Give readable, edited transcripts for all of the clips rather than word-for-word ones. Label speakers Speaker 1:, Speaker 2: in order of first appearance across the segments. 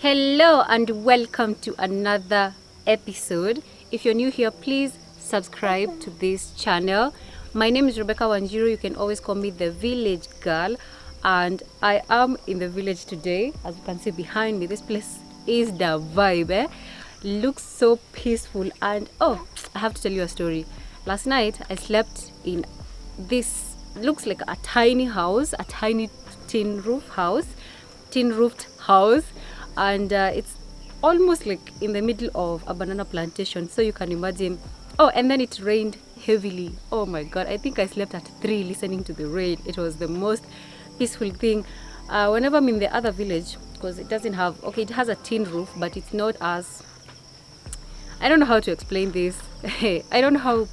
Speaker 1: Hello and welcome to another episode. If you're new here, please subscribe to this channel. My name is Rebecca Wanjiru. You can always call me the village girl, and I am in the village today. As you can see behind me, this place is the vibe. Looks so peaceful, and oh, I have to tell you a story. Last night I slept in this looks like a tiny house, a tiny tin roofed house, and it's almost like in the middle of a banana plantation, so you can imagine. Oh, and then it rained heavily. Oh my god, I think I slept at 3 listening to the rain. It was the most peaceful thing. Whenever I'm in the other village, because it doesn't have, okay, it has a tin roof, but it's not as, I don't know how to explain this. I don't know how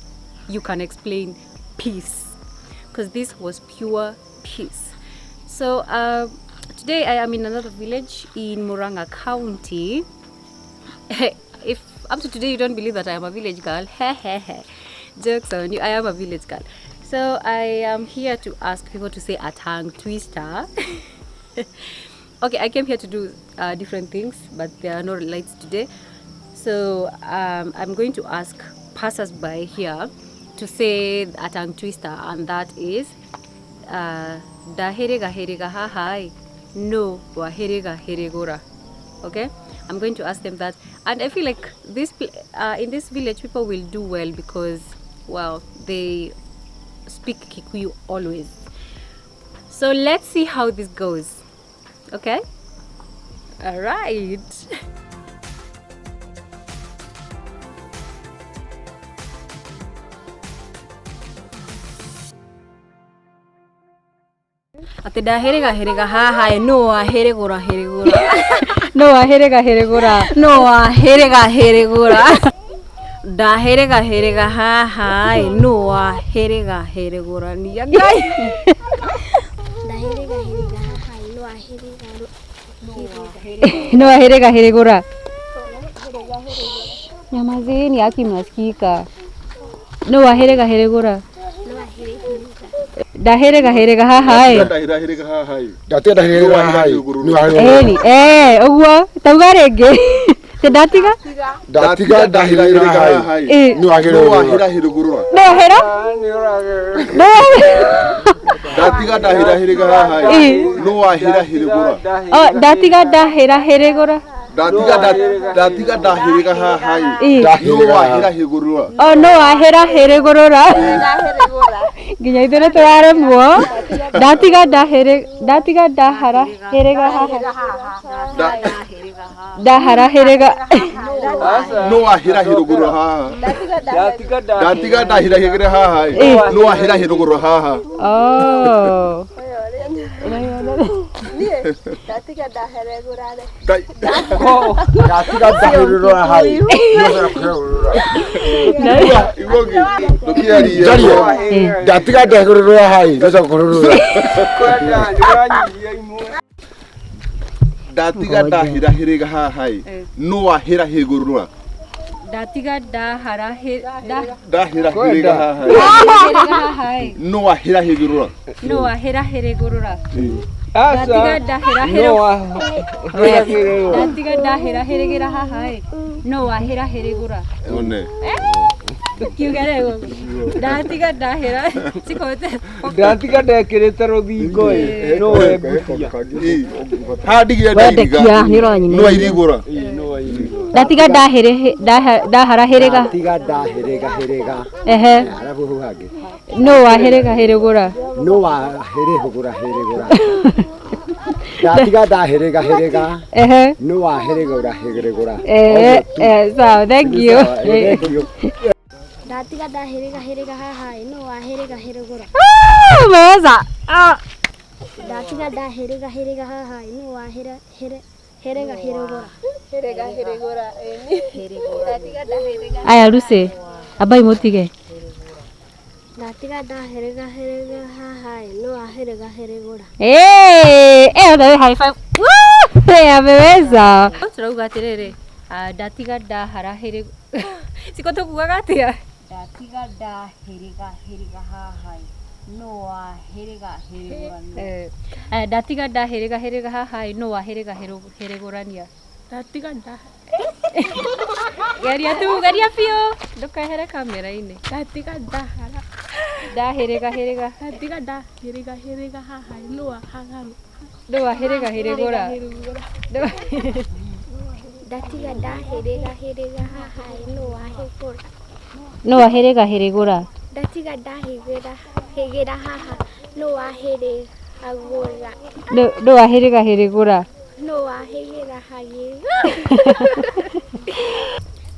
Speaker 1: you can explain peace, because this was pure peace. So today I am in another village in Muranga County. If up to today you don't believe that I am a village girl, jokes on you, I am a village girl. So I am here to ask people to say a tongue twister. Okay, I came here to do different things, but there are no lights today. So I'm going to ask passers-by here to say a tongue twister, and that is da herega herega ha hai, no wa herega heregora. Okay, I'm going to ask them that, and I feel like this in this village people will do well because, well, they speak Kikuyu always. So let's see how this goes. Okay, all right. Ate da herega herega ha ha, no wa heregora heregora. No wa herega heregora, no wa herega heregora. Da herega herega ha ha, no wa herega heregora ni ya gai.
Speaker 2: Da herega herega ha ha, no wa herega
Speaker 1: No wa herega heregora. Nyamazeni aki mnasikika. No wa herega heregora. Da herega herega ha hai.
Speaker 3: Da herega ha hai.
Speaker 4: Da herega ha hai.
Speaker 1: Eni ogwo tauga rĩngĩ. Te datiga
Speaker 4: da herega ha hai.
Speaker 3: No ahera herugurura.
Speaker 1: No hera no
Speaker 3: Datiga da herega ha hai. No ahera herugura.
Speaker 1: oh datiga da hera heregora.
Speaker 3: Datiga da herega ha hai. No ahera herugurura.
Speaker 1: Oh no ahera heregorora. Ginya ithuĩ tũraremwo. Datiga da hara herega ha da hara herega.
Speaker 3: No ahera herugurura ha. Datiga da herega ha hai. No ahera herugurura ha.
Speaker 1: Oh.
Speaker 2: Datiga da heregora.
Speaker 4: Datiga da herega ha hai. Datiga da herega ha hai.
Speaker 3: Datiga da herega ha hai. No ahera herugurura.
Speaker 1: Datiga da hara
Speaker 3: Da herega ha hai. No ahera herugurura.
Speaker 1: no ahera heregorora. Datiga da hera Datiga da hera heregera ha hai. No ahera heregora.
Speaker 3: One.
Speaker 1: Kiugarego. Datiga da hera sikote.
Speaker 5: Datiga da kirete rothingo no ebutia.
Speaker 3: Ha digira da iriga. No irigura.
Speaker 1: Datiga da here da hara herega.
Speaker 4: Datiga da herega.
Speaker 1: Ehe.
Speaker 4: Arabu hage.
Speaker 1: No aherega heregora.
Speaker 4: No wa heregora. Datiga da herega.
Speaker 1: Ehe.
Speaker 4: No wa heregora.
Speaker 1: So thank you.
Speaker 2: Datiga da herega ha ha, no wa herega heregora.
Speaker 1: Meza.
Speaker 2: Datiga da herega ha ha, no wa herega heregora. Herega heregora. Datiga da herega.
Speaker 1: Aya Lucy. Abai motige.
Speaker 2: Datiga da herega ha ha, no wa herega heregora.
Speaker 1: Ndio high five. Woo! Ameweza. Tunauga atiriri. Datiga da hara here. Siko tukugaga atia. Datiga da herega ha hai. No wa herega heregorania. Datiga da herega ha hai. No wa herega heregorania.
Speaker 2: Ndatiganda.
Speaker 1: Geria tu, geria biũ. Ndũkehere kamera-inĩ.
Speaker 2: Ndatiganda.
Speaker 1: Ndahĩrĩga hĩrĩga.
Speaker 2: Ndatiganda. Hĩrĩga haha nũa hagaru.
Speaker 1: Ndũa hĩrĩga hĩrĩgũra.
Speaker 2: Ndatiganda hĩrĩga haha nũa hĩgũra.
Speaker 1: Nũa hĩrĩga hĩrĩgũra.
Speaker 2: Ndatiganda hĩgĩra haha nũa hĩrĩgagũra.
Speaker 1: Ndũa hĩrĩga hĩrĩgũra.
Speaker 2: Nũa hĩgĩra hagĩra.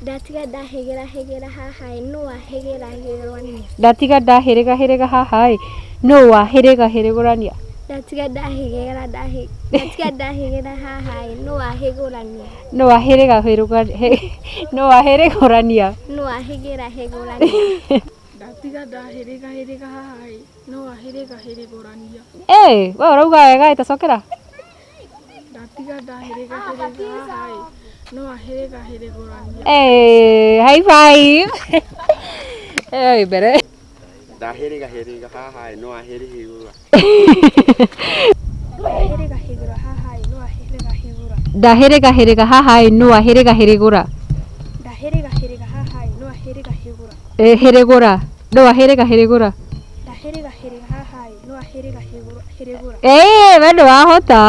Speaker 2: Ndatiga ndahĩgĩra haha nũa hĩgĩragĩrania.
Speaker 1: Ndatiga ndahĩrĩga hĩrĩga haha nũa hĩrĩga hĩrĩgũrania.
Speaker 2: Ndatiga ndahĩgĩra haha nũa hĩgũrania.
Speaker 1: Nũa hĩrĩga hĩrĩgũrania. Nũa hĩrĩgũrania.
Speaker 2: Nũa hĩgĩra hĩgũrania.
Speaker 6: Ndatiga ndahĩrĩga haha nũa hĩrĩga hĩrĩgũrania.
Speaker 1: We ũrauga wega ĩtacokera.
Speaker 6: Ndatiga ndahĩrĩga haha nũa hĩrĩga hĩrĩgũrania.
Speaker 1: High five. Mbere.
Speaker 5: Ndahĩrĩga haha nũa hĩrĩgũra.
Speaker 6: Ndahĩrĩga haha nũa hĩrĩga hĩgũra.
Speaker 1: Ndahĩrĩga haha nũa hĩrĩga hĩrĩgũra.
Speaker 6: Ndahĩrĩga haha nũa hĩrĩga hĩgũra.
Speaker 1: Hĩrĩgũra. Ndũa hĩrĩga hĩrĩgũra.
Speaker 6: Ndahĩrĩga haha nũa hĩrĩga hĩgũra.
Speaker 1: We ndũrahota.